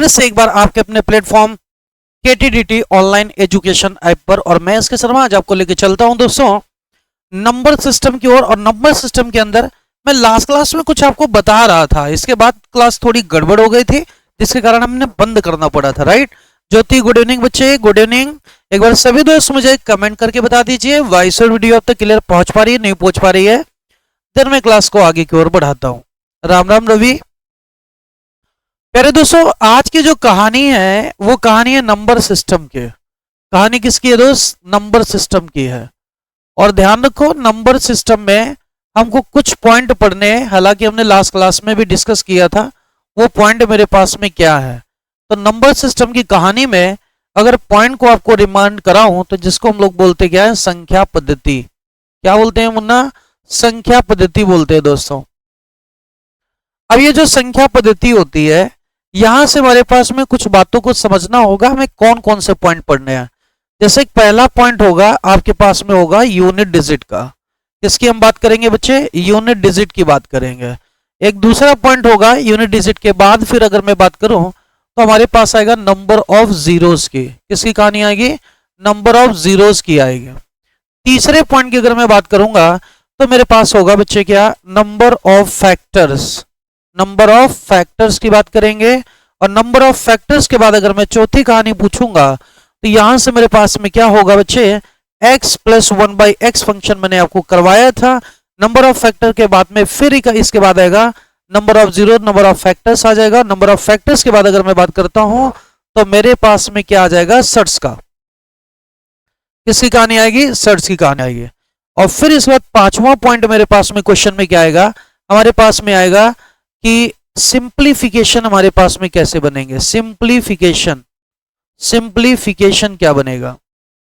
फिर से एक बार आपके अपने platform KTDT online education app पर, और मैं इसके शर्मा आज आपको लेके चलता हूं दोस्तों नंबर सिस्टम की ओर। और नंबर सिस्टम के अंदर मैं लास्ट क्लास में कुछ आपको बता रहा था, इसके बाद क्लास थोड़ी गड़बड़ हो गई थी जिसके कारण हमने बंद करना पड़ा था, राइट। ज्योति गुड इवनिंग बच्चे, गुड इवनिंग। एक बार सभी दोस्त मुझे कमेंट करके बता दीजिए वॉइस और वीडियो अब तक क्लियर पहुंच पा रही है, नहीं पहुंच पा रही है। देन मैं क्लास को आगे की ओर बढ़ाता हूं। राम राम रवि। प्यारे दोस्तों, आज की जो कहानी है वो कहानी है नंबर सिस्टम की। कहानी किसकी है दोस्त? नंबर सिस्टम की है। और ध्यान रखो, नंबर सिस्टम में हमको कुछ पॉइंट पढ़ने हैं, हालांकि हमने लास्ट क्लास में भी डिस्कस किया था वो पॉइंट मेरे पास में क्या है। तो नंबर सिस्टम की कहानी में अगर पॉइंट को आपको रिमाइंड कराऊं तो जिसको हम लोग बोलते क्या है, संख्या पद्धति। क्या बोलते हैं मुन्ना? संख्या पद्धति बोलते हैं दोस्तों। अब ये जो संख्या पद्धति होती है, यहां से हमारे पास में कुछ बातों को समझना होगा, हमें कौन कौन से पॉइंट पढ़ने हैं। जैसे पहला पॉइंट होगा आपके पास में होगा यूनिट डिजिट का। किसकी हम बात करेंगे बच्चे? यूनिट डिजिट की बात करेंगे। एक दूसरा पॉइंट होगा यूनिट डिजिट के बाद फिर अगर मैं बात करूं तो हमारे पास आएगा नंबर ऑफ जीरोस की। किसकी कहानी आएगी? नंबर ऑफ जीरोस की आएगी। तीसरे पॉइंट की अगर मैं बात करूंगा तो मेरे पास होगा बच्चे क्या? Number of factors. Number of factors की बात करेंगे। और नंबर ऑफ फैक्टर्स के बाद अगर मैं चौथी कहानी पूछूंगा तो यहां से मेरे पास में क्या होगा बच्चे? x प्लस 1/x फंक्शन मैंने आपको करवाया था। नंबर ऑफ फैक्टर के बाद में फिर इसके बाद आएगा number of zero, number of factors आ जाएगा। नंबर ऑफ फैक्टर्स के बाद अगर मैं बात करता हूं तो मेरे पास में क्या आ जाएगा? सर्ट्स का। किसकी कहानी आएगी? सर्ट्स की कहानी आएगी। और फिर इसके बाद पांचवा पॉइंट मेरे पास में क्वेश्चन में क्या आएगा? हमारे पास में आएगा कि सिंप्लीफिकेशन हमारे पास में कैसे बनेंगे। सिंप्लीफिकेशन, सिंप्लीफिकेशन क्या बनेगा,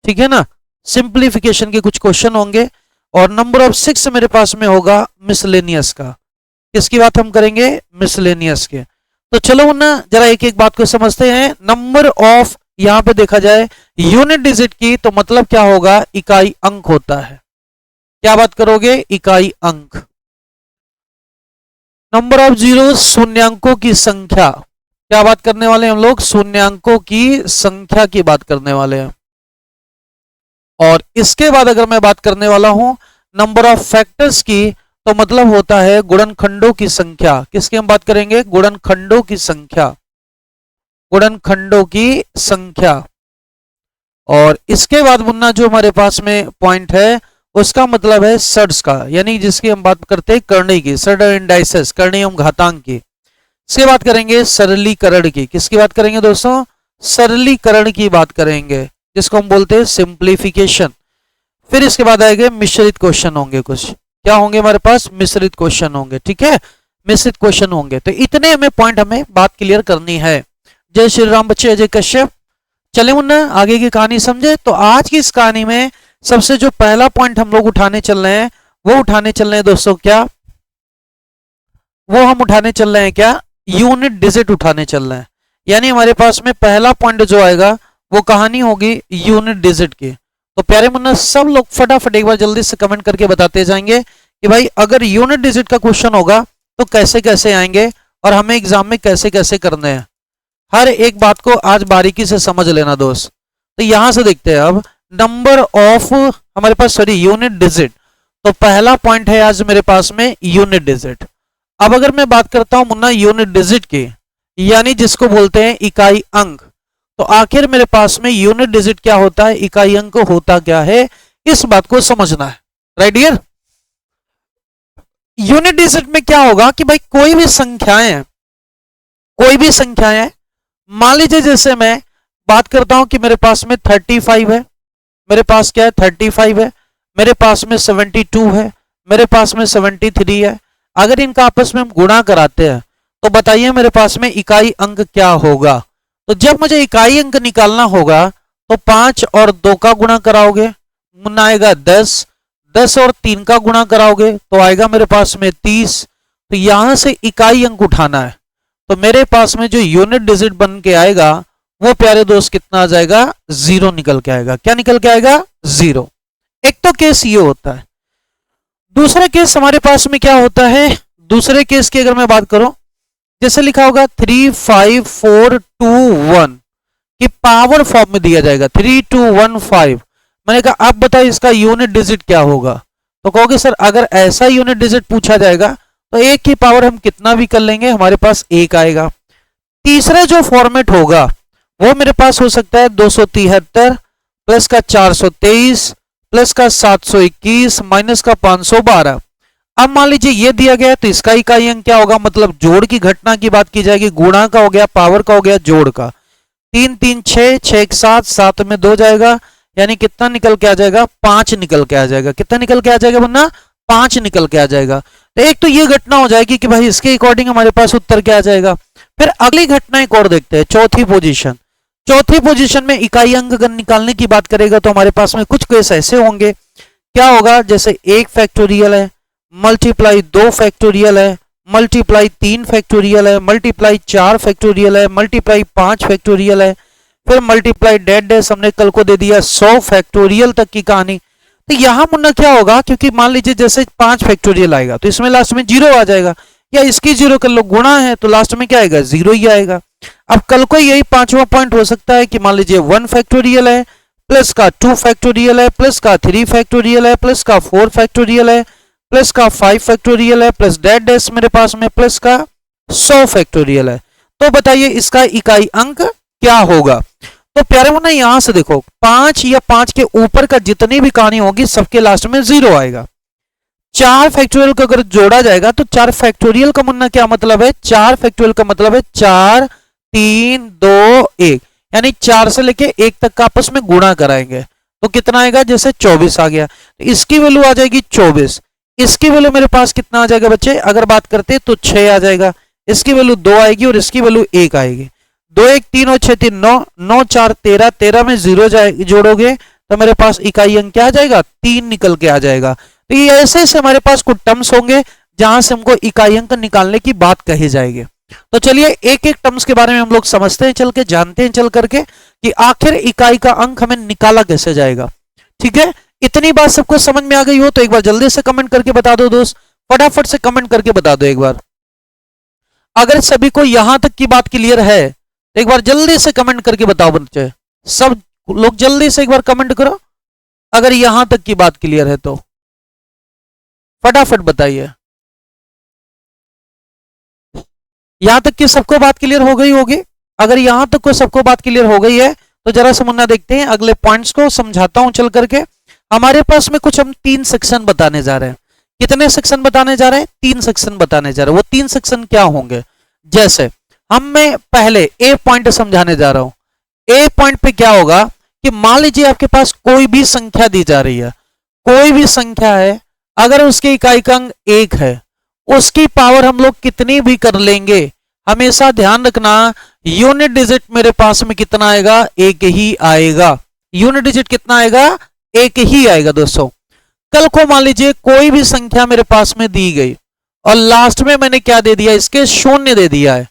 ठीक है ना। सिंप्लीफिकेशन के कुछ क्वेश्चन होंगे। और नंबर ऑफ 6 मेरे पास में होगा मिसलेनियस का। किसकी बात हम करेंगे? मिसलेनियस के। तो चलो ना जरा एक एक बात को समझते हैं। नंबर ऑफ यहां पे देखा जाए यूनिट डिजिट की तो मतलब क्या होगा? इकाई अंक होता है। क्या बात करोगे? इकाई अंक। नंबर ऑफ जीरो, शून्यांकों की संख्या। क्या बात करने वाले हैं हम लोग? शून्यांकों की संख्या की बात करने वाले हैं। और इसके बाद अगर मैं बात करने वाला हूं नंबर ऑफ फैक्टर्स की तो मतलब होता है गुणनखंडों की संख्या। किसकी हम बात करेंगे? गुणनखंडों की संख्या। गुणनखंडों की संख्या। और इसके बाद मुन्ना जो हमारे पास में पॉइंट है उसका मतलब है सर्ड्स का, यानी जिसकी हम बात करते हैं करणी की, सर्ड इंडाइसेस, करणी एवं घातांक की। इसके बात करेंगे सरलीकरण की। किसकी बात करेंगे दोस्तों? सरलीकरण की बात करेंगे, जिसको हम बोलते हैं सिंप्लीफिकेशन। फिर इसके बाद आएंगे मिश्रित क्वेश्चन होंगे। कुछ क्या होंगे हमारे पास? मिश्रित क्वेश्चन होंगे, ठीक है। मिश्रित क्वेश्चन होंगे। तो इतने हमें पॉइंट हमें बात क्लियर करनी है। जय श्री राम बच्चे, अजय कश्यप। चले मुन्ना आगे की कहानी समझे। तो आज की इस कहानी में सबसे जो पहला पॉइंट हम लोग उठाने चल रहे हैं वो उठाने चल रहे हैं दोस्तों क्या? वो हम उठाने चल रहे हैं क्या? यूनिट डिजिट उठाने चल रहे हैं। यानी हमारे पास में पहला पॉइंट जो आएगा वो कहानी होगी यूनिट डिजिट की। तो प्यारे मुन्ना सब लोग फटाफट एक बार जल्दी से कमेंट करके बताते जाएंगे कि भाई अगर यूनिट डिजिट का क्वेश्चन होगा तो कैसे कैसे आएंगे और हमें एग्जाम में कैसे कैसे करने हैं। हर एक बात को आज बारीकी से समझ लेना दोस्त। तो यहां से देखते हैं अब नंबर ऑफ हमारे पास यूनिट डिजिट। तो पहला पॉइंट है आज मेरे पास में यूनिट डिजिट। अब अगर मैं बात करता हूं मुन्ना यूनिट डिजिट की, यानी जिसको बोलते हैं इकाई अंक, तो आखिर मेरे पास में यूनिट डिजिट क्या होता है, इकाई अंक होता क्या है, इस बात को समझना है, राइट डियर। यूनिट डिजिट में क्या होगा कि भाई कोई भी संख्याएं मान लीजिए जैसे मैं बात करता हूं कि मेरे पास में 35 है, मेरे पास क्या है 35 है, मेरे पास में 72 है, मेरे पास में 73 है। अगर इनका आपस में हम गुणा कराते हैं तो बताइए मेरे पास में इकाई अंक क्या होगा। तो जब मुझे इकाई अंक निकालना होगा तो 5 और 2 का गुणा कराओगे, मुन्ना आएगा 10, 10 और 3 का गुणा कराओगे तो आएगा मेरे पास में 30। तो यहां से इकाई अंक उठाना है। तो मेरे पास में जो यूनिट डिजिट बन के आएगा वो प्यारे दोस्त कितना आ जाएगा? 0 निकल के आएगा। क्या निकल के आएगा? 0। एक तो केस ये होता है। दूसरा केस हमारे पास में क्या होता है? दूसरे केस की अगर मैं बात करूं जैसे लिखा होगा 35421 कि पावर फॉर्म में दिया जाएगा 3215। मैंने कहा अब बताइए इसका यूनिट डिजिट क्या होगा, तो कहोगे सर अगर ऐसा यूनिट डिजिट पूछा जाएगा तो एक की पावर हम कितना भी कर लेंगे, हमारे पास एक आएगा। तीसरा जो फॉर्मेट होगा वो मेरे पास हो सकता है 273 प्लस का 423 प्लस का 721 माइनस का 512। अब मान लीजिए ये दिया गया है तो इसका इकाई अंक क्या होगा, मतलब जोड़ की घटना की बात की जाएगी, गुणा का हो गया, पावर का हो गया, जोड़ का। 3 3 6 6 7 7 में 2 जाएगा, यानी कितना निकल के आ जाएगा, 5 निकल के आ जाएगा। कितना निकल के आ जाएगा वरना 5 निकल के आ जाएगा। तो एक तो ये घटना हो जाएगी कि भाई इसके अकॉर्डिंग हमारे पास उत्तर क्या आ जाएगा। फिर अगली घटना एक और देखते हैं, चौथी पोजीशन। चौथी पोजीशन में इकाई अंक अगर निकालने की बात करेगा तो हमारे पास में कुछ केस ऐसे होंगे, क्या होगा, जैसे 1 फैक्टोरियल है, मल्टीप्लाई 2 फैक्टोरियल है, मल्टीप्लाई 3 फैक्टोरियल है, मल्टीप्लाई 4 फैक्टोरियल है, मल्टीप्लाई 5 फैक्टोरियल है, फिर मल्टीप्लाई डेड डैश हमने कल को दे दिया 100 फैक्टोरियल तक की कहानी। तो यहां मुन्ना क्या होगा, क्योंकि मान लीजिए जैसे 5 फैक्टोरियल आएगा तो इसमें लास्ट में 0 आ जाएगा, या इसकी 0 कर लो, गुणा है तो लास्ट में क्या आएगा, 0 ही आएगा। अब कल को यही पांचवा पॉइंट हो सकता है कि मान लीजिए 1 फैक्टोरियल है, प्लस का 2 फैक्टोरियल है, प्लस का 3 फैक्टोरियल है, प्लस का 4 फैक्टोरियल है, प्लस का 5 फैक्टोरियल है, प्लस डेड डैश मेरे पास में प्लस का 100 फैक्टोरियल है। तो बताइए इसका इकाई अंक क्या होगा। तो प्यारे मुन्ना यहां से देखो 5 या 5 के ऊपर का जितनी भी कहानी होगी सबके लास्ट में 0 आएगा। 4 फैक्टोरियल को अगर जोड़ा जाएगा तो 4 फैक्टोरियल का मुन्ना क्या मतलब है, 4 फैक्टोरियल का मतलब है 4 3 2 1, यानी 4 से लेके 1 तक का आपस में गुणा कराएंगे तो कितना आएगा, जैसे 24 आ गया, तो इसकी वैल्यू आ जाएगी 24। इसकी वैल्यू मेरे पास कितना आ जाएगा बच्चे, अगर बात करते तो 6 आ जाएगा, इसकी वैल्यू 2 आएगी और इसकी वैल्यू 1 आएगी। 2 1 3 और 6 3 9 9 4 13, 13 में 0 जोड़ोगे तो मेरे पास इकाई अंक क्या आ जाएगा, 3 निकल के आ जाएगा। तो ये ऐसे ऐसे हमारे पास कुछ टर्म्स होंगे जहां से हमको इकाई अंक निकालने की बात कही जाएगी। तो चलिए एक एक टर्म्स के बारे में हम लोग समझते हैं चल के, जानते हैं चल करके कि आखिर इकाई का अंक हमें निकाला कैसे जाएगा। ठीक है, इतनी बात सबको समझ में आ गई हो तो एक बार जल्दी से कमेंट करके बता दो दोस्त, फटाफट से कमेंट करके बता दो एक बार। अगर सभी को यहां तक की बात क्लियर है तो एक बार जल्दी से कमेंट करके बताओ बच्चे, सब लोग जल्दी से एक बार कमेंट करो अगर यहां तक की बात क्लियर है तो फटाफट बताइए। यहां तक की सबको बात क्लियर हो गई होगी। अगर यहां तक को सबको बात क्लियर हो गई है तो जरा समझना देखते हैं अगले पॉइंट्स को, समझाता हूं चल करके। हमारे पास में कुछ हम 3 सेक्शन बताने जा रहे हैं। कितने सेक्शन बताने जा रहे हैं, 3 सेक्शन बताने जा रहे हैं। वो 3 सेक्शन क्या होंगे, जैसे मैं पहले ए पॉइंट समझाने जा रहा हूं। ए पॉइंट पे क्या होगा कि मान लीजिए आपके पास कोई भी संख्या दी जा रही है, कोई भी संख्या है, अगर उसकी इकाई का अंक 1 है, उसकी पावर हम लोग कितनी भी कर लेंगे, हमेशा ध्यान रखना यूनिट डिजिट मेरे पास में कितना आएगा, 1 ही आएगा। यूनिट डिजिट कितना आएगा, 1 ही आएगा दोस्तों। कल को मान लीजिए कोई भी संख्या मेरे पास में दी गई और लास्ट में मैंने क्या दे दिया, इसके 0 दे दिया है,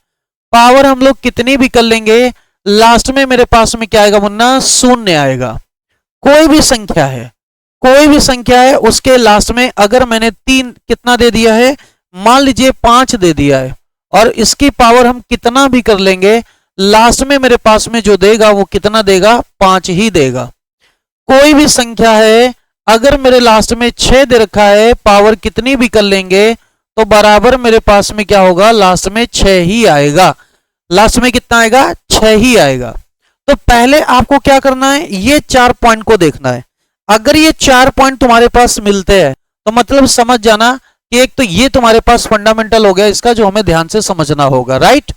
पावर हम लोग कितनी भी कर लेंगे, लास्ट में मेरे पास में क्या आएगा मुन्ना, 0 आएगा। कोई भी संख्या है, कोई भी संख्या है, उसके लास्ट में अगर मैंने 3 कितना दे दिया है, मान लीजिए 5 दे दिया है, और इसकी पावर हम कितना भी कर लेंगे, लास्ट में मेरे पास में जो देगा वो कितना देगा, 5 ही देगा। कोई भी संख्या है, अगर मेरे लास्ट में 6 दे रखा है, पावर कितनी भी कर लेंगे तो बराबर मेरे पास में क्या होगा, लास्ट में 6 ही आएगा। लास्ट में कितना आएगा, 6 ही आएगा। तो पहले आपको क्या करना है, ये 4 पॉइंट को देखना है। अगर ये 4 पॉइंट तुम्हारे पास मिलते हैं तो मतलब समझ जाना कि एक तो ये तुम्हारे पास फंडामेंटल हो गया इसका, जो हमें ध्यान से समझना होगा, राइट।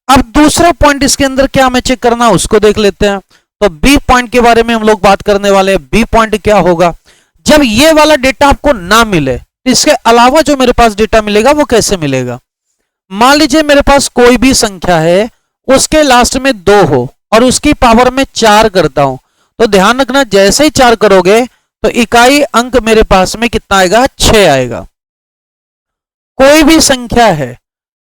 अब दूसरा पॉइंट इसके अंदर क्या हमें चेक करना है उसको देख लेते हैं। तो बी पॉइंट के बारे में हम लोग बात करने वाले हैं। बी पॉइंट क्या होगा, जब ये वाला डेटा आपको ना मिले तो इसके अलावा जो मेरे पास डेटा मिलेगा वो कैसे मिलेगा। मान लीजिए मेरे पास कोई भी संख्या है, उसके लास्ट में 2 हो और उसकी पावर में 4 करता हूं, तो ध्यान रखना जैसे ही 4 करोगे तो इकाई अंक मेरे पास में कितना आएगा, 6 आएगा। कोई भी संख्या है,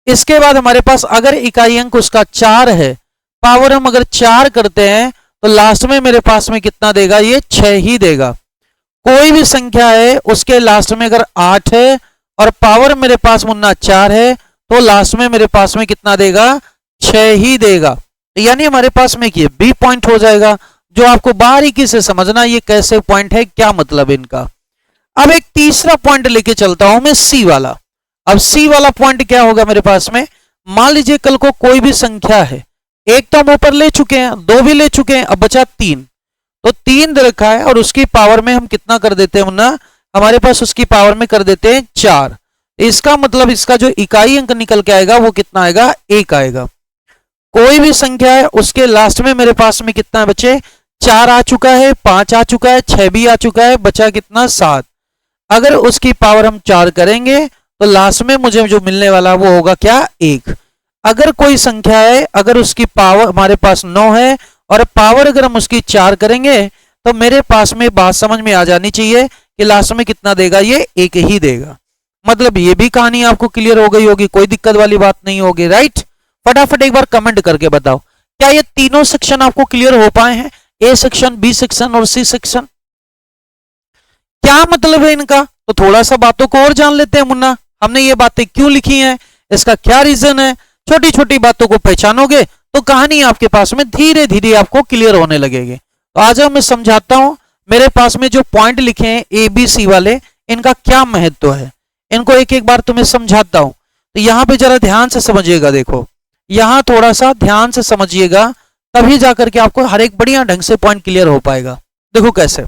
इसके बाद हमारे पास अगर इकाई अंक उसका 4 है, पावर हम अगर 4 करते हैं तो लास्ट में मेरे पास में कितना देगा, ये 6 ही देगा। कोई भी संख्या है, उसके लास्ट में अगर 8 है और पावर मेरे पास मुन्ना 4 है, तो लास्ट में मेरे पास में कितना देगा, 6 ही देगा। यानी हमारे पास में ये बी पॉइंट हो जाएगा, जो आपको बारीकी से समझना ये कैसे पॉइंट है, क्या मतलब इनका। अब एक तीसरा पॉइंट लेके चलता हूं मैं, सी वाला। अब सी वाला पॉइंट क्या होगा मेरे पास में, मान लीजिए कल को कोई भी संख्या है, एक तो हम ऊपर ले चुके हैं, दो भी ले चुके हैं, अब बचा 3। तो 3 दे रखा है और उसकी पावर में हम कितना कर देते हैं मुन्ना, हमारे पास उसकी पावर में कर देते हैं 4। इसका मतलब इसका जो इकाई अंक निकल के आएगा वो कितना आएगा, 1 आएगा। कोई भी संख्या है उसके लास्ट में मेरे पास में कितना है बच्चे, 4 आ चुका है, 5 आ चुका है, 6 भी आ चुका है, बचा कितना, 7। अगर उसकी पावर हम 4 करेंगे तो लास्ट में मुझे जो मिलने वाला वो होगा क्या, 1। अगर कोई संख्या है, अगर उसकी पावर हमारे पास 9 है और पावर अगर हम उसकी 4 करेंगे तो मेरे पास में बात समझ में आ जानी चाहिए कि लास्ट में कितना देगा, ये 1 ही देगा। मतलब ये भी कहानी आपको क्लियर हो गई होगी, कोई दिक्कत वाली बात नहीं होगी, राइट। फटाफट एक बार कमेंट करके बताओ, क्या ये तीनों सेक्शन आपको क्लियर हो पाए हैं, ए सेक्शन, बी सेक्शन और सी सेक्शन। क्या मतलब है इनका, तो थोड़ा सा बातों को और जान लेते हैं मुन्ना, हमने ये बातें क्यों लिखी हैं, इसका क्या रीजन है। छोटी छोटी बातों को पहचानोगे तो कहानी आपके पास में धीरे धीरे आपको क्लियर होने लगेगी। तो आज मैं समझाता हूं, मेरे पास में जो पॉइंट लिखे हैं ए बी सी वाले, इनका क्या महत्व है, इनको एक एक बार तुम्हें समझाता हूं। तो यहां पे जरा ध्यान से समझिएगा, देखो यहां थोड़ा सा ध्यान से समझिएगा, तभी जाकर के आपको हर एक बढ़िया ढंग से पॉइंट क्लियर हो पाएगा। देखो कैसे,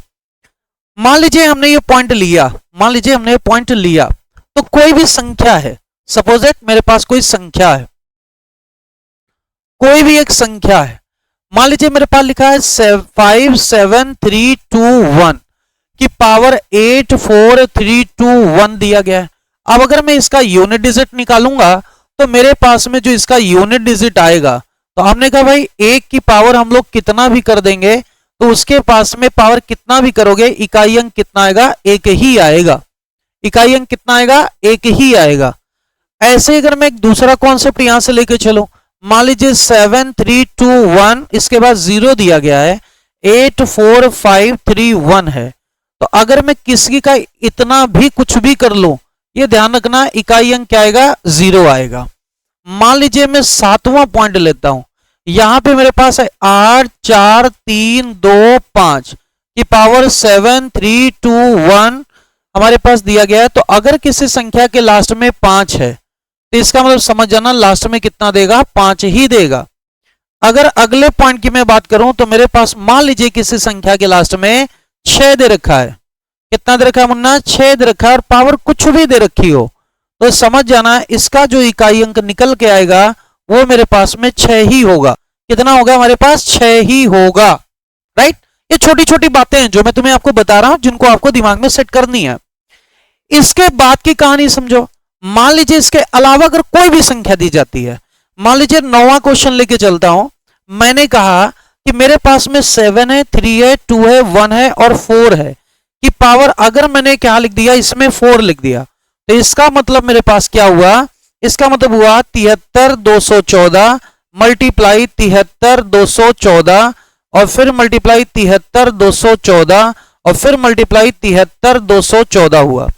मान लीजिए हमने ये पॉइंट लिया, मान लीजिए हमने ये पॉइंट लिया, तो कोई भी संख्या है, सपोज दैट मेरे पास कोई संख्या है, कोई भी एक संख्या है, मान लीजिए मेरे पास लिखा है 5 7 3 2 1 की पावर 8 4 3 2 1 दिया गया है। अब अगर मैं इसका यूनिट डिजिट निकालूंगा तो मेरे पास में जो इसका यूनिट डिजिट आएगा, तो हमने कहा भाई 1 की पावर हम लोग कितना भी कर देंगे तो उसके पास में पावर कितना भी करोगे, इकाई अंक कितना आएगा, 1 ही आएगा। इकाई अंक कितना आएगा, 1 ही आएगा। ऐसे अगर मैं एक दूसरा कॉन्सेप्ट यहां से लेके चलूं, मान लीजिए 7 3 2 1, इसके बाद 0 दिया गया है, 8 4 5 3 1 है। तो अगर मैं किसी का इतना भी कुछ भी कर लूं, ये ध्यान रखना इकाई अंक क्या आएगा, 0 आएगा। मान लीजिए मैं 7वां पॉइंट लेता हूं, यहां पे मेरे पास है 8 4 3 2 5 की पावर 7 3 2 1 हमारे पास दिया गया है। तो अगर किसी संख्या के लास्ट में 5 है तो इसका मतलब समझ जाना लास्ट में कितना देगा, 5 ही देगा। अगर अगले पॉइंट की मैं बात करूं तो मेरे पास मान लीजिए किसी संख्या के लास्ट में 6 दे रखा है, कितना दे रखा है मुन्ना, 6 दे रखा है और पावर कुछ भी दे रखी हो, तो समझ जाना इसका जो इकाई अंक निकल के आएगा वो मेरे पास में 6 ही होगा। कितना होगा, हमारे पास 6 ही होगा, राइट। ये छोटी छोटी बातें हैं जो मैं तुम्हें आपको बता रहा हूं, जिनको आपको दिमाग में सेट करनी है। इसके बाद की कहानी समझो, मान लीजिए इसके अलावा अगर कोई भी संख्या दी जाती है, मान लीजिए 9वां क्वेश्चन लेके चलता हूं, मैंने कहा कि मेरे पास में 7 है, 3 है, 2 है, 1 है और 4 है कि पावर अगर मैंने क्या लिख दिया, इसमें 4 लिख दिया, तो इसका मतलब मेरे पास क्या हुआ, इसका मतलब हुआ 73 214 मल्टीप्लाई 73 214 और फिर मल्टीप्लाई 73 214 और फिर मल्टीप्लाई 73 214 हुआ।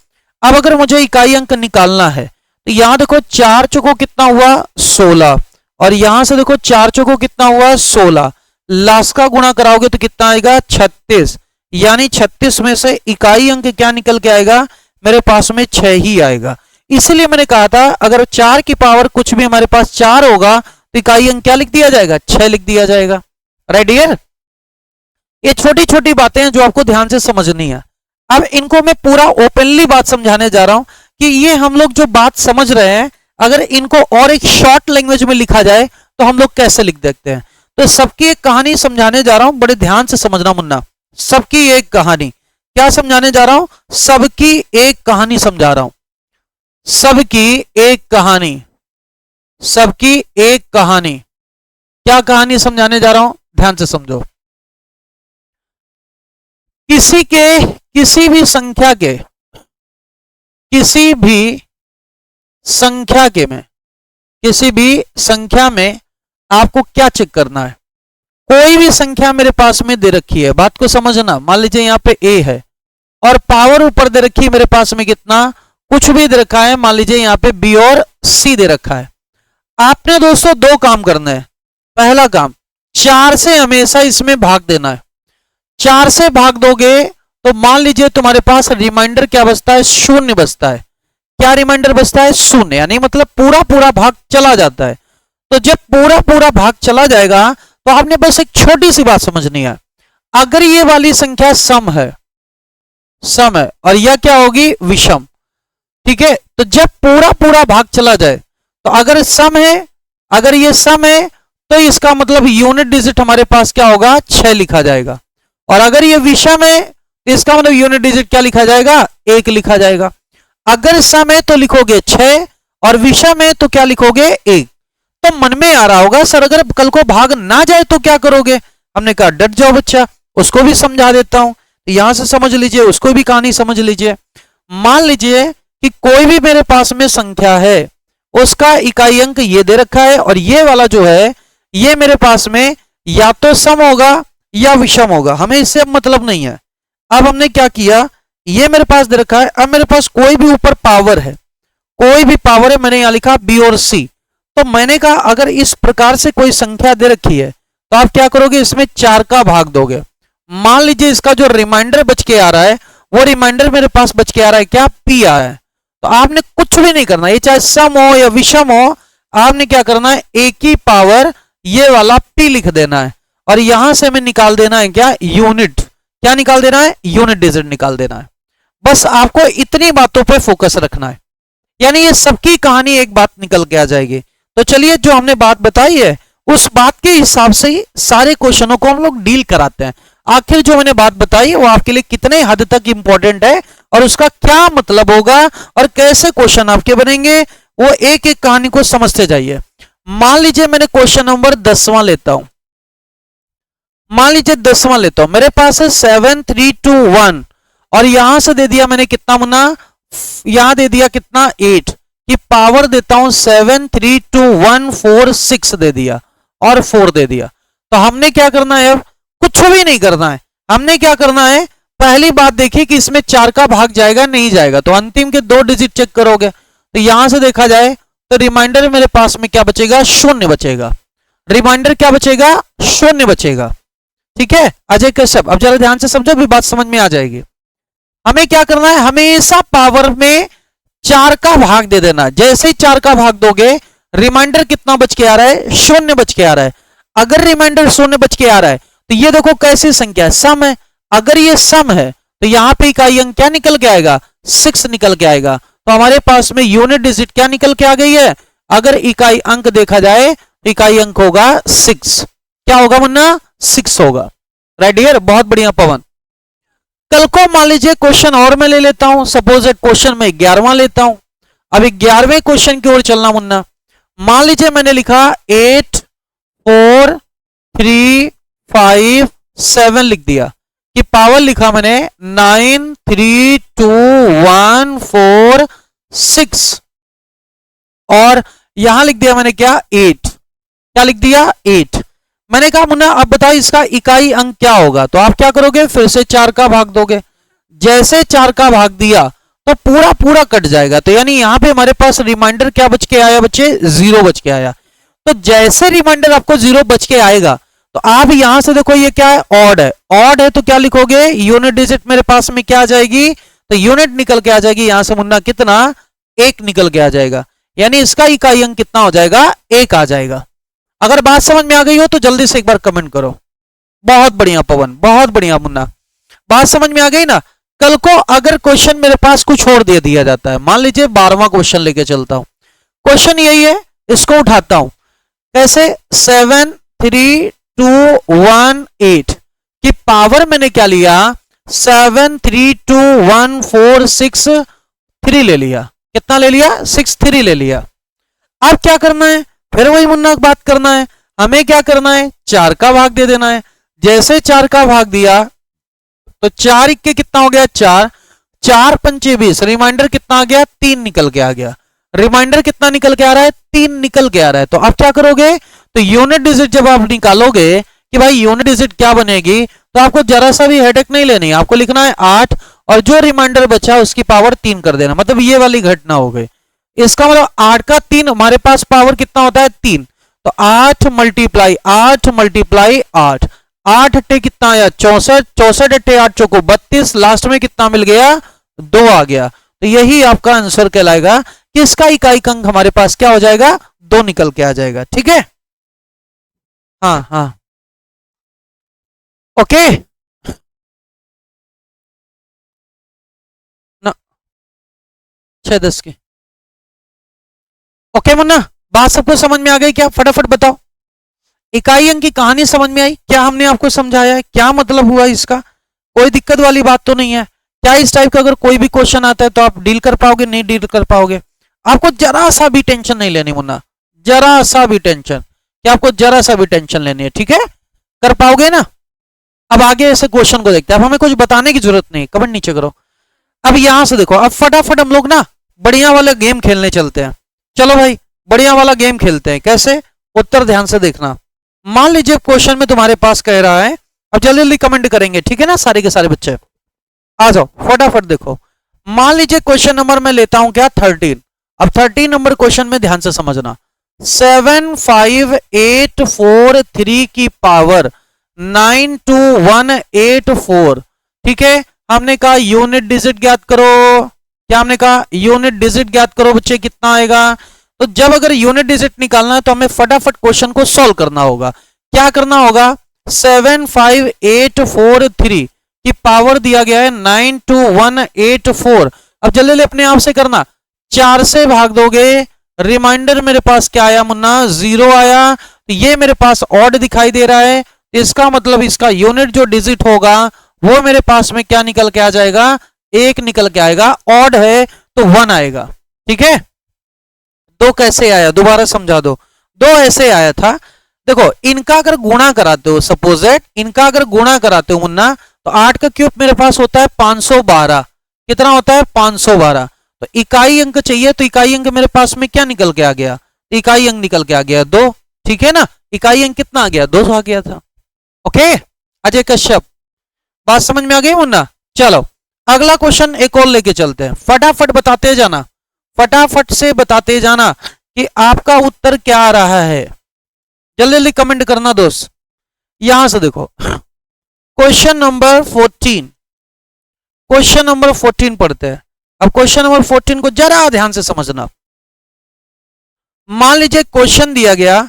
अब अगर मुझे इकाई अंक निकालना है तो यहां देखो 4 चौको कितना हुआ, 16, और यहां से देखो 4 चौको कितना हुआ, 16, लास्ट का गुणा कराओगे तो कितना आएगा, 36। यानी 36 में से इकाई अंक क्या निकल के आएगा, मेरे पास में 6 ही आएगा। इसलिए मैंने कहा था अगर 4 की पावर कुछ भी हमारे पास 4 होगा तो इकाई अंक क्या लिख दिया जाएगा, 6 लिख दिया जाएगा, राइट डियर। ये छोटी छोटी बातें हैं जो आपको ध्यान से समझनी है। अब इनको मैं पूरा ओपनली बात समझाने जा रहा हूं कि ये हम लोग जो बात समझ रहे हैं, अगर इनको और एक शॉर्ट लैंग्वेज में लिखा जाए तो हम लोग कैसे लिख देते हैं। तो सबकी एक कहानी समझाने जा रहा हूं, बड़े ध्यान से समझना मुन्ना। सबकी एक कहानी, क्या समझाने जा रहा हूं, सबकी एक कहानी समझा रहा हूं, सबकी एक कहानी, सबकी एक कहानी। क्या कहानी समझाने जा रहा हूं, ध्यान से समझो। किसी भी संख्या के, किसी भी संख्या के में, किसी भी संख्या में आपको क्या चेक करना है, कोई भी संख्या मेरे पास में दे रखी है, बात को समझना। मान लीजिए यहां पे a है और पावर ऊपर दे रखी है मेरे पास में कितना, कुछ भी दे रखा है, मान लीजिए यहाँ पे बी और सी दे रखा है। आपने दोस्तों दो काम करना है। पहला काम, 4 से हमेशा इसमें भाग देना है। 4 से भाग दोगे तो मान लीजिए तुम्हारे पास रिमाइंडर क्या बचता है, 0 बचता है। क्या रिमाइंडर बचता है, 0, यानी मतलब पूरा पूरा भाग चला जाता है। तो जब पूरा पूरा भाग चला जाएगा तो आपने बस एक छोटी सी बात समझनी है। अगर ये वाली संख्या सम है और यह क्या होगी, विषम, ठीक है। तो जब पूरा पूरा भाग चला जाए तो अगर सम है, अगर ये सम है तो इसका मतलब यूनिट डिजिट हमारे पास क्या होगा, 6 लिखा जाएगा। और अगर ये विषम है तो इसका मतलब यूनिट डिजिट क्या लिखा जाएगा, 1 लिखा जाएगा। अगर सम है तो लिखोगे 6 और विषम है तो क्या लिखोगे, 1। तो मन में आ रहा होगा सर अगर कल को भाग ना जाए तो क्या करोगे। हमने कहा डट जाओ बच्चा, उसको भी समझा देता हूं। तो यहां से समझ लीजिए, उसको भी कहानी समझ लीजिए। मान लीजिए कि कोई भी मेरे पास में संख्या है, उसका इकाई अंक ये दे रखा है और ये वाला जो है ये मेरे पास में या तो सम होगा या विषम होगा, हमें इससे अब मतलब नहीं है। अब हमने क्या किया, ये मेरे पास दे रखा है, अब मेरे पास कोई भी ऊपर पावर है, कोई भी पावर है, मैंने यहां लिखा बी और सी। तो मैंने कहा अगर इस प्रकार से कोई संख्या दे रखी है तो आप क्या करोगे, इसमें 4 का भाग दोगे। मान लीजिए इसका जो रिमाइंडर बच के आ रहा है वो रिमाइंडर मेरे पास बच के आ रहा है क्या, पी आ है। तो आपने कुछ भी नहीं करना, ये चाहे सम हो या विषम हो, आपने क्या करना है, एक ही पावर ये वाला पी लिख देना है और यहां से हमें निकाल देना है क्या, यूनिट। क्या निकाल देना है, यूनिट डिजिट निकाल देना है। बस आपको इतनी बातों पे फोकस रखना है, यानी ये सबकी कहानी एक बात निकल के आ जाएगी। तो चलिए जो हमने बात बताई है उस बात के हिसाब से ही सारे क्वेश्चनों को हम लोग डील कराते हैं। आखिर जो मैंने बात बताई वो आपके लिए कितने हद तक इंपॉर्टेंट है और उसका क्या मतलब होगा और कैसे क्वेश्चन आपके बनेंगे, वो एक एक कहानी को समझते जाइए। मान लीजिए मैंने क्वेश्चन नंबर 10वां लेता हूं, मान लीजिए 10वां लेता हूं, मेरे पास है 7 3 2 1 और यहां से दे दिया मैंने कितना मुन्ना, यहां दे दिया कितना, 8 की पावर देता हूं 7 3 2 1 4 6 दे दिया और 4 दे दिया। तो हमने क्या करना है, अब कुछ भी नहीं करना है। हमने क्या करना है, पहली बात देखिए कि इसमें 4 का भाग जाएगा नहीं जाएगा, तो अंतिम के 2 डिजिट चेक करोगे। तो यहां से देखा जाए तो रिमाइंडर मेरे पास में क्या बचेगा, 0 बचेगा। रिमाइंडर क्या बचेगा, 0 बचेगा। ठीक है अजय कश्यप, अब जरा ध्यान से समझो, भी बात समझ में आ जाएगी। हमें क्या करना है, हमेशा पावर में 4 का भाग दे देना। जैसे ही 4 का भाग दोगे रिमाइंडर कितना बच के आ रहा है, 0 बच के आ रहा है। अगर रिमाइंडर 0 बच के आ रहा है तो ये देखो कैसी संख्या है, सम है। अगर ये सम है तो यहां पे इकाई अंक क्या निकल के आएगा, 6 निकल के आएगा। तो हमारे पास में यूनिट डिजिट क्या निकल के आ गई है, अगर इकाई अंक देखा जाए तो इकाई अंक होगा 6। क्या होगा मुन्ना, 6 होगा। राइट हियर, बहुत बढ़िया पवन। कल को मान लीजिए क्वेश्चन और मैं ले लेता हूं, सपोज क्वेश्चन में 11वां लेता हूं। अब 11वें क्वेश्चन की ओर चलना मुन्ना। मान लीजिए मैंने लिखा 8 4 3 5 7 लिख दिया कि पावर लिखा मैंने 9 3 2 1 4 6 और यहां लिख दिया मैंने क्या, 8। क्या लिख दिया, 8। मैंने कहा मुन्ना अब बताओ इसका इकाई अंक क्या होगा। तो आप क्या करोगे, फिर से 4 का भाग दोगे। जैसे 4 का भाग दिया तो पूरा पूरा कट जाएगा। तो यानी यहां पे हमारे पास रिमाइंडर क्या बच के आया बच्चे, 0 बच के आया। तो जैसे रिमाइंडर आपको 0 बच के आएगा तो आप यहां से देखो ये क्या है, ऑड है। ऑड है तो क्या लिखोगे, यूनिट डिजिट मेरे पास में क्या आ जाएगी, तो यूनिट निकल के आ जाएगी। यहां से मुन्ना कितना, 1 निकल के आ जाएगा। यानी इसका इकाई अंक कितना हो जाएगा, 1 आ जाएगा। अगर बात समझ में आ गई हो तो जल्दी से एक बार कमेंट करो। बहुत बढ़िया पवन, बहुत बढ़िया मुन्ना, बात समझ में आ गई ना। कल को अगर क्वेश्चन मेरे पास कुछ और दे दिया जाता है, मान लीजिए 12वां क्वेश्चन लेके चलता हूं, क्वेश्चन यही है, इसको उठाता हूं कैसे, 7 3 2 1 8 की पावर मैंने क्या लिया, 7 3 2 1 4 6 3 ले लिया। कितना ले लिया, 6 3 ले लिया। अब क्या करना है, फिर वही मुन्ना बात करना है। हमें क्या करना है, 4 का भाग दे देना है। जैसे 4 का भाग दिया तो 4 इक्के कितना हो गया, 4 4 पंचे 20, रिमाइंडर कितना आ गया, 3 निकल के आ गया। रिमाइंडर कितना निकल के आ रहा है, 3 निकल के आ रहा है। तो आप क्या करोगे, तो यूनिट डिजिट जब आप निकालोगे कि भाई यूनिट डिजिट क्या बनेगी, तो आपको जरा सा भी हेडेक नहीं लेनी, आपको लिखना है 8 और जो रिमाइंडर बचा उसकी पावर 3 कर देना, मतलब ये वाली घटना हो गई। इसका मतलब 8 का 3 हमारे पास पावर कितना होता है 3, तो 8 मल्टीप्लाई 8 मल्टीप्लाई 8, 8 अट्ठे कितना आया 64, 64 अट्ठे 8 चौको 32, लास्ट में कितना मिल गया 2 आ गया। तो यही आपका आंसर कहलाएगा कि इसका इकाई अंक हमारे पास क्या हो जाएगा 2 निकल के आ जाएगा। ठीक है, हाँ हाँ ओके ना, 6-10 की ओके मुन्ना, बात सबको समझ में आ गई क्या? फटाफट बताओ, इकाई अंक की कहानी समझ में आई क्या? हमने आपको समझाया है क्या मतलब हुआ इसका? कोई दिक्कत वाली बात तो नहीं है क्या? इस टाइप का अगर कोई भी क्वेश्चन आता है तो आप डील कर पाओगे? नहीं डील कर पाओगे? आपको जरा सा भी टेंशन नहीं लेनी मुन्ना, जरा सा भी टेंशन, क्या आपको जरा सा भी टेंशन लेनी है? ठीक है, कर पाओगे ना? अब आगे ऐसे क्वेश्चन को देखते हैं, अब हमें कुछ बताने की जरूरत नहीं, कमेंट नीचे करो। अब यहां से देखो, अब फटाफट हम लोग ना बढ़िया वाला गेम खेलने चलते हैं। चलो भाई बढ़िया वाला गेम खेलते हैं। कैसे? उत्तर ध्यान से देखना। मान लीजिए क्वेश्चन में तुम्हारे पास कह रहा है, अब जल्दी जल्दी कमेंट करेंगे ठीक है ना सारे के सारे बच्चे, आ जाओ फटाफट देखो। मान लीजिए क्वेश्चन नंबर मैं लेता हूं क्या 13। अब 13 नंबर क्वेश्चन में ध्यान से समझना, 75843 की पावर 92184। ठीक है, हमने कहा यूनिट डिजिट ज्ञात करो। क्या हमने कहा? यूनिट डिजिट ज्ञात करो बच्चे, कितना आएगा? तो जब अगर यूनिट डिजिट निकालना है तो हमें फटाफट क्वेश्चन को सॉल्व करना होगा। क्या करना होगा? 75843 की पावर दिया गया है 92184। अब जल्दी जल्दी अपने आप से करना, 4 से भाग दोगे, रिमाइंडर मेरे पास क्या आया मुन्ना? 0 आया। तो ये मेरे पास ऑड दिखाई दे रहा है, इसका मतलब इसका यूनिट जो डिजिट होगा वो मेरे पास में क्या निकल के आ जाएगा? 1 निकल के आएगा। ऑड है तो 1 आएगा। ठीक है, 2 कैसे आया दोबारा समझा दो। 2 ऐसे आया था, देखो इनका अगर गुणा कराते हो, सपोज दैट इनका अगर गुणा कराते हो मुन्ना, तो 8 का क्यूब मेरे पास होता है 512। कितना होता है? 512। तो इकाई अंक चाहिए, तो इकाई अंक मेरे पास में क्या निकल के आ गया? इकाई अंक निकल के आ गया 2। ठीक है ना, इकाई अंक कितना आ गया? 2 आ गया था। ओके अजय कश्यप, बात समझ में आ गई मुन्ना? चलो अगला क्वेश्चन एक और लेके चलते हैं, फटाफट बताते जाना, फटाफट से बताते जाना कि आपका उत्तर क्या आ रहा है। जल्दी जल्दी कमेंट करना दोस्त। यहां से देखो क्वेश्चन नंबर 14, क्वेश्चन नंबर 14 पढ़ते हैं। अब क्वेश्चन नंबर 14 को जरा ध्यान से समझना। मान लीजिए क्वेश्चन दिया गया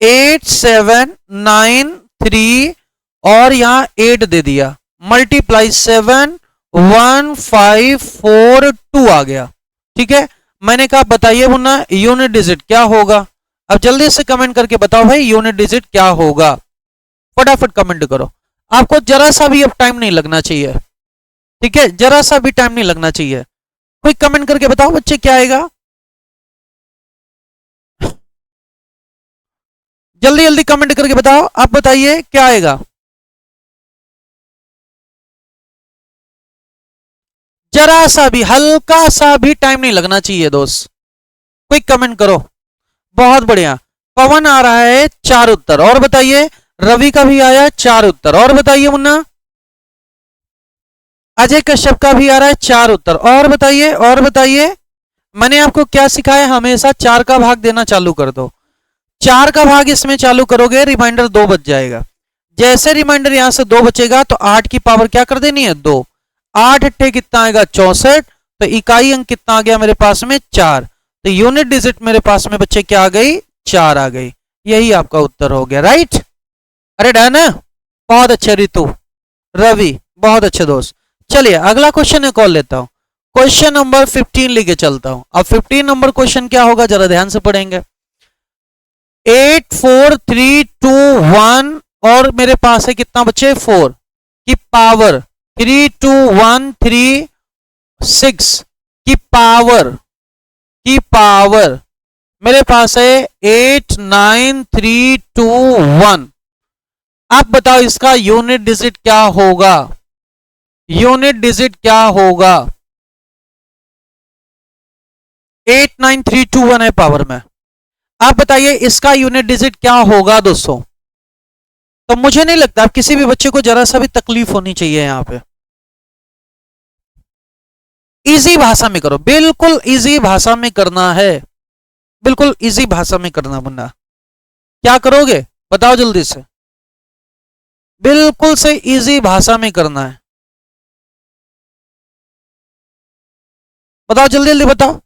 8793 और यहां 8 दे दिया, मल्टीप्लाई 71542 आ गया। ठीक है, मैंने कहा बताइए मुन्ना यूनिट डिजिट क्या होगा? अब जल्दी से कमेंट करके बताओ भाई यूनिट डिजिट क्या होगा, फटाफट कमेंट करो। आपको जरा सा भी अब टाइम नहीं लगना चाहिए। ठीक है, जरा सा भी टाइम नहीं लगना चाहिए। कोई कमेंट करके बताओ बच्चे क्या आएगा? जल्दी जल्दी कमेंट करके बताओ, आप बताइए क्या आएगा? जरा सा भी, हल्का सा भी टाइम नहीं लगना चाहिए दोस्त। कोई कमेंट करो। बहुत बढ़िया, पवन आ रहा है 4 उत्तर, और बताइए। रवि का भी आया 4 उत्तर, और बताइए मुन्ना। अजय कश्यप का भी आ रहा है 4 उत्तर, और बताइए और बताइए। मैंने आपको क्या सिखाया? हमेशा 4 का भाग देना चालू कर दो। 4 का भाग इसमें चालू करोगे, रिमाइंडर 2 बच जाएगा। जैसे रिमाइंडर यहां से 2 बचेगा तो 8 की पावर क्या कर देनी है? 2। 8 अट्ठे कितना आएगा? 64। तो इकाई अंक कितना आ गया मेरे पास में? 4। तो यूनिट डिजिट मेरे पास में बच्चे क्या आ गई? 4 आ गई। यही आपका उत्तर हो गया। राइट, अरे डन है, बहुत अच्छे रितु, रवि, बहुत अच्छे दोस्त। चलिए अगला क्वेश्चन एक और लेता हूं, क्वेश्चन नंबर 15 लेके चलता हूं। अब 15 नंबर क्वेश्चन क्या होगा जरा ध्यान से पढ़ेंगे। 84321 और मेरे पास है कितना बच्चे? 4 की पावर 32136 की पावर मेरे पास है 89321। आप बताओ इसका यूनिट डिजिट क्या होगा? यूनिट डिजिट क्या होगा? 89321 है पावर में, आप बताइए इसका यूनिट डिजिट क्या होगा दोस्तों? तो मुझे नहीं लगता आप किसी भी बच्चे को जरा सा भी तकलीफ होनी चाहिए यहां पे। इजी भाषा में करो, बिल्कुल इजी भाषा में करना है, बिल्कुल इजी भाषा में करना। मुन्ना क्या करोगे बताओ जल्दी से, बिल्कुल से इजी भाषा में करना है, बताओ जल्दी जल्दी बताओ।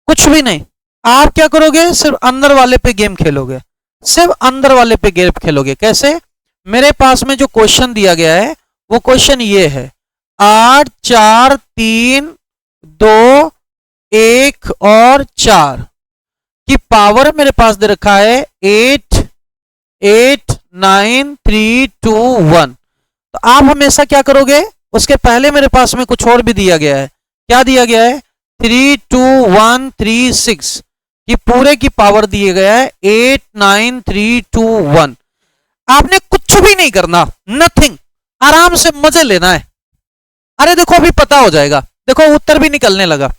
कुछ भी नहीं, आप क्या करोगे, सिर्फ अंदर वाले पे गेम खेलोगे, सिर्फ अंदर वाले पे गेम खेलोगे। कैसे, मेरे पास में जो क्वेश्चन दिया गया है वो क्वेश्चन ये है, 8 4 3 2 1 और 4 की पावर मेरे पास दे रखा है 8 8 9 3 2 1। तो आप हमेशा क्या करोगे, उसके पहले मेरे पास में कुछ और भी दिया गया है, क्या दिया गया है, 3 2 1 3 6 की पूरे की पावर दिए गया है 8 9 3 2 1। आपने कुछ भी नहीं करना, नथिंग, आराम से मजे लेना है। अरे देखो अभी पता हो जाएगा, देखो उत्तर भी निकलने लगा।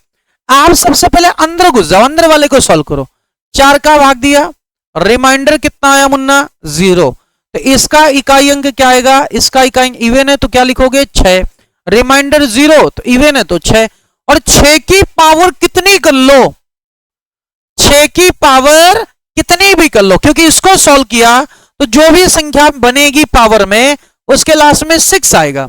आप सबसे पहले अंदर घुस जाओ, अंदर वाले को सॉल्व करो। 4 का भाग दिया, रिमाइंडर कितना आया मुन्ना, 0। तो इसका इकाई अंक क्या आएगा, इसका इकाई अंक इवन है तो क्या लिखोगे 6, रिमाइंडर 0 तो इवन है तो 6। और 6 की पावर कितनी कर लो, 6 की पावर कितनी भी कर लो, क्योंकि इसको सॉल्व किया तो जो भी संख्या बनेगी पावर में उसके लास्ट में 6 आएगा।